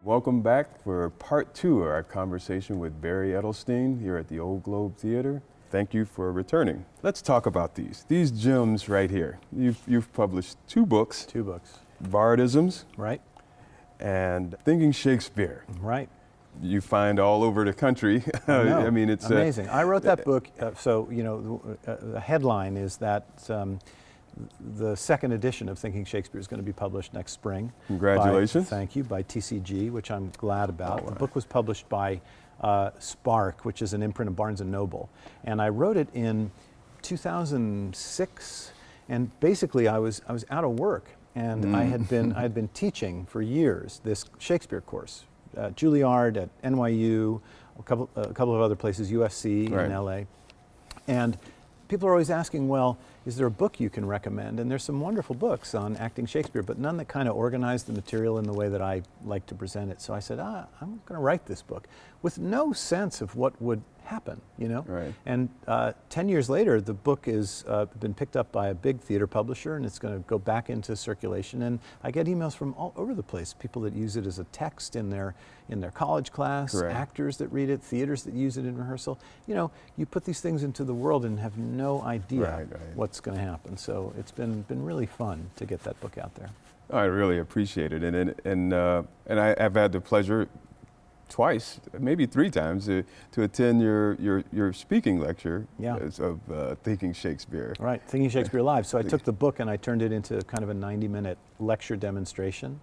Welcome back for part 2 of our conversation with Barry Edelstein here at the Old Globe Theater. Thank you for returning. Let's talk about these gems right here. You've published 2 books. 2 books. Bardisms. Right. And Thinking Shakespeare. Right. You find all over the country. I mean, it's amazing. I wrote that book, so the headline is that the 2nd edition of Thinking Shakespeare is going to be published next spring. Congratulations. Thank you, by TCG, which I'm glad about. Right. The book was published by Spark, which is an imprint of Barnes & Noble. And I wrote it in 2006, and basically I was out of work, and I had been teaching for years this Shakespeare course, Juilliard, at NYU, a couple of other places, USC Right. in LA. And people are always asking, well, is there a book you can recommend? And there's some wonderful books on acting Shakespeare, but none that kind of organize the material in the way that I like to present it. So I said, I'm going to write this book with no sense of what would happen, you know? Right. And 10 years later, the book has been picked up by a big theater publisher, and it's going to go back into circulation. And I get emails from all over the place, people that use it as a text in their college class, Correct. actors that read it, theaters that use it in rehearsal. You know, you put these things into the world and have no idea what's going to happen. So it's been really fun to get that book out there. I really appreciate it, and I've had the pleasure twice, maybe 3 times, to attend your speaking lecture of Thinking Shakespeare. Right, Thinking Shakespeare Live. So I took the book and I turned it into kind of a 90-minute lecture demonstration,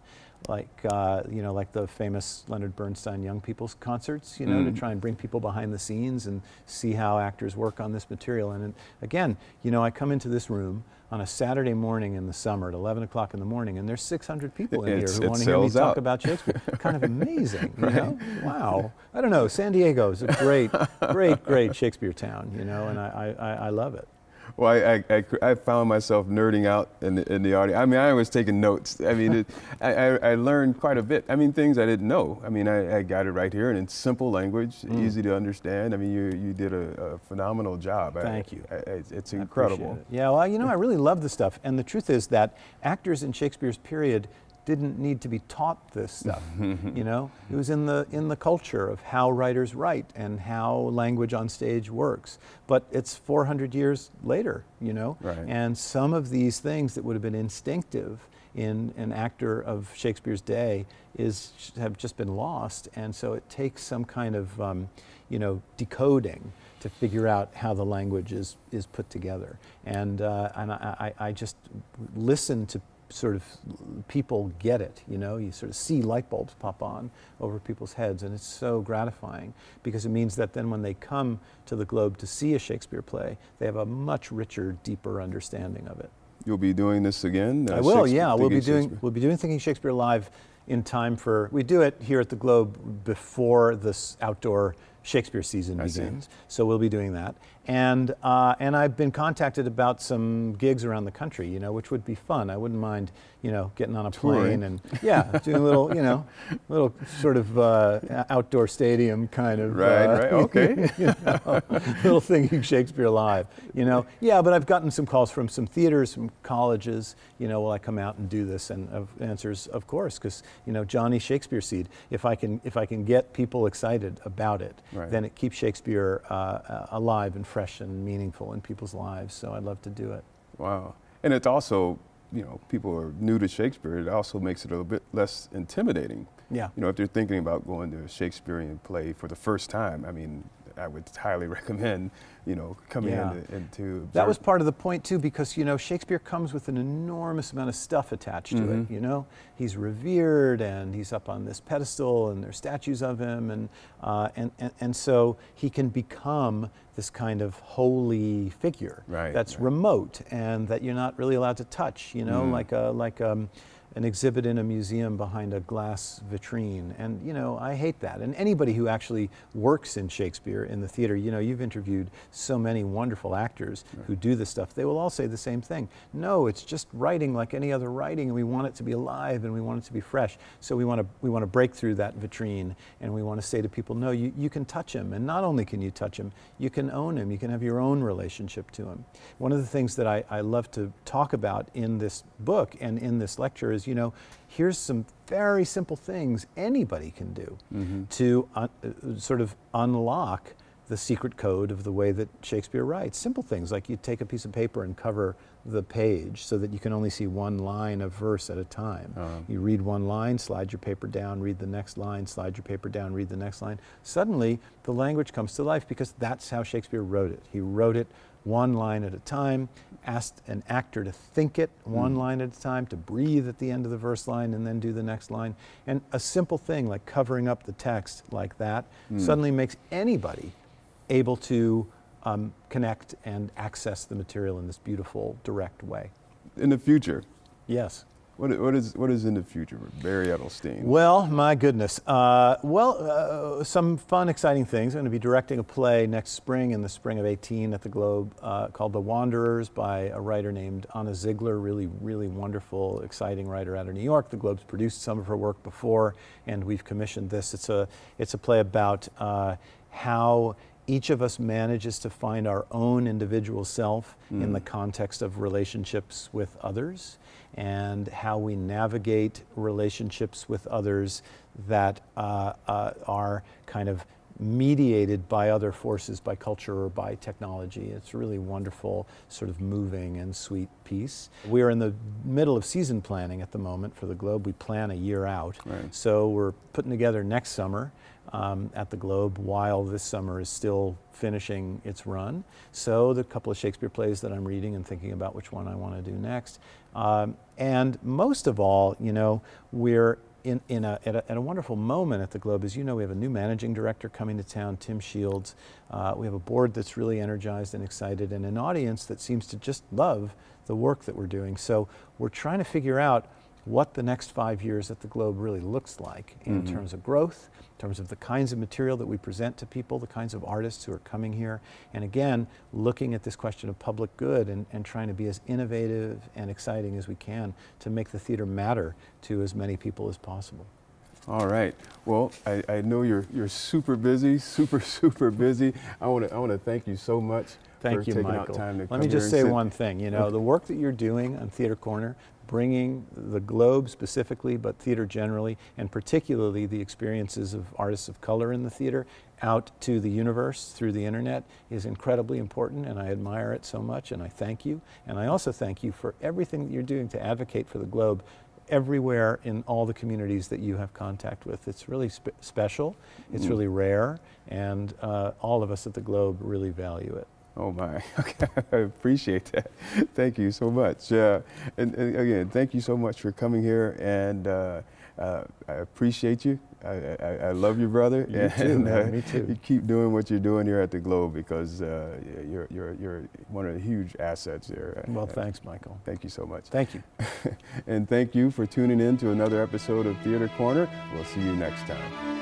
like like the famous Leonard Bernstein Young People's Concerts, to try and bring people behind the scenes and see how actors work on this material. And again, I come into this room on a Saturday morning in the summer at 11 o'clock in the morning, and there's 600 people in here who want to hear me talk about Shakespeare. Kind of amazing, you know? Wow. I don't know, San Diego is a great Shakespeare town, and I love it. Well, I found myself nerding out in the audience. I mean, I was taking notes. I mean, I learned quite a bit. I mean, things I didn't know. I mean, I got it right here and in simple language, easy to understand. I mean, you did a phenomenal job. Thank you. It's incredible. Yeah, well, I really love this stuff. And the truth is that actors in Shakespeare's period didn't need to be taught this stuff. It was in the culture of how writers write and how language on stage works. But it's 400 years later, Right. And some of these things that would have been instinctive in an actor of Shakespeare's day have just been lost. And so it takes some kind of decoding to figure out how the language is put together. And I just listen to sort of people get it, you sort of see light bulbs pop on over people's heads, and it's so gratifying because it means that then when they come to the Globe to see a Shakespeare play, they have a much richer, deeper understanding of it. You'll be doing this again? I will, yeah. We'll be doing Thinking Shakespeare Live in time we do it here at the Globe before this outdoor Shakespeare season begins, so we'll be doing that. And I've been contacted about some gigs around the country, which would be fun. I wouldn't mind, getting on a plane and doing a little, little sort of outdoor stadium kind of right. Okay. little Thinking Shakespeare Live. Yeah, but I've gotten some calls from some theaters, from colleges. Will I come out and do this? And answers, of course, because Johnny Shakespeare seed. If I can get people excited about it, then it keeps Shakespeare alive and fresh and meaningful in people's lives. So I'd love to do it. Wow. And it's also, people are new to Shakespeare, it also makes it a little bit less intimidating. Yeah. If they're thinking about going to a Shakespearean play for the first time, I mean, I would highly recommend, coming into observe. That was part of the point too, because Shakespeare comes with an enormous amount of stuff attached to it. He's revered, and he's up on this pedestal, and there's statues of him, and so he can become this kind of holy figure that's remote and that you're not really allowed to touch. Like an exhibit in a museum behind a glass vitrine. And, I hate that. And anybody who actually works in Shakespeare in the theater, you've interviewed so many wonderful actors who do this stuff. They will all say the same thing. No, it's just writing like any other writing, and we want it to be alive and we want it to be fresh. So we want to break through that vitrine, and we want to say to people, no, you can touch him. And not only can you touch him, you can can own him. You can have your own relationship to him. One of the things that I love to talk about in this book and in this lecture is, here's some very simple things anybody can do to sort of unlock the secret code of the way that Shakespeare writes. Simple things like you take a piece of paper and cover the page so that you can only see one line of verse at a time. You read one line, slide your paper down, read the next line, slide your paper down, read the next line. Suddenly, the language comes to life because that's how Shakespeare wrote it. He wrote it one line at a time, asked an actor to think it one line at a time, to breathe at the end of the verse line and then do the next line. And a simple thing like covering up the text like that suddenly makes anybody able to connect and access the material in this beautiful, direct way. In the future, yes. what is in the future with Barry Edelstein? Well, my goodness. Some fun, exciting things. I'm going to be directing a play next spring, in the spring of 18 at the Globe, called The Wanderers by a writer named Anna Ziegler, really, really wonderful, exciting writer out of New York. The Globe's produced some of her work before, and we've commissioned this. It's a play about how each of us manages to find our own individual self in the context of relationships with others, and how we navigate relationships with others that are kind of mediated by other forces, by culture or by technology. It's a really wonderful, sort of moving and sweet piece. We're in the middle of season planning at the moment for the Globe. We plan a year out. Right. So we're putting together next summer at the Globe while this summer is still finishing its run. So the couple of Shakespeare plays that I'm reading and thinking about which one I want to do next. And most of all, we're at a wonderful moment at the Globe. As you know, we have a new managing director coming to town, Tim Shields. We have a board that's really energized and excited, and an audience that seems to just love the work that we're doing. So we're trying to figure out what the next 5 years at the Globe really looks like in terms of growth, in terms of the kinds of material that we present to people, the kinds of artists who are coming here, and again, looking at this question of public good and trying to be as innovative and exciting as we can to make the theater matter to as many people as possible. All right. Well, I know you're super busy, super busy. I want to thank you so much for Thank you, taking Michael. out time to Let come me here just and say sit. one thing. The work that you're doing on Theater Corner, bringing the Globe specifically, but theater generally, and particularly the experiences of artists of color in the theater out to the universe through the internet, is incredibly important, and I admire it so much, and I thank you. And I also thank you for everything that you're doing to advocate for the Globe everywhere in all the communities that you have contact with. It's really special, it's really rare, and all of us at the Globe really value it. Oh my, okay, I appreciate that. Thank you so much. And again, thank you so much for coming here, and I appreciate you. I love you, brother. You too, man. Me too. You keep doing what you're doing here at the Globe, because you're one of the huge assets there. Well, thanks, Michael. Thank you so much. Thank you. And thank you for tuning in to another episode of Theater Corner. We'll see you next time.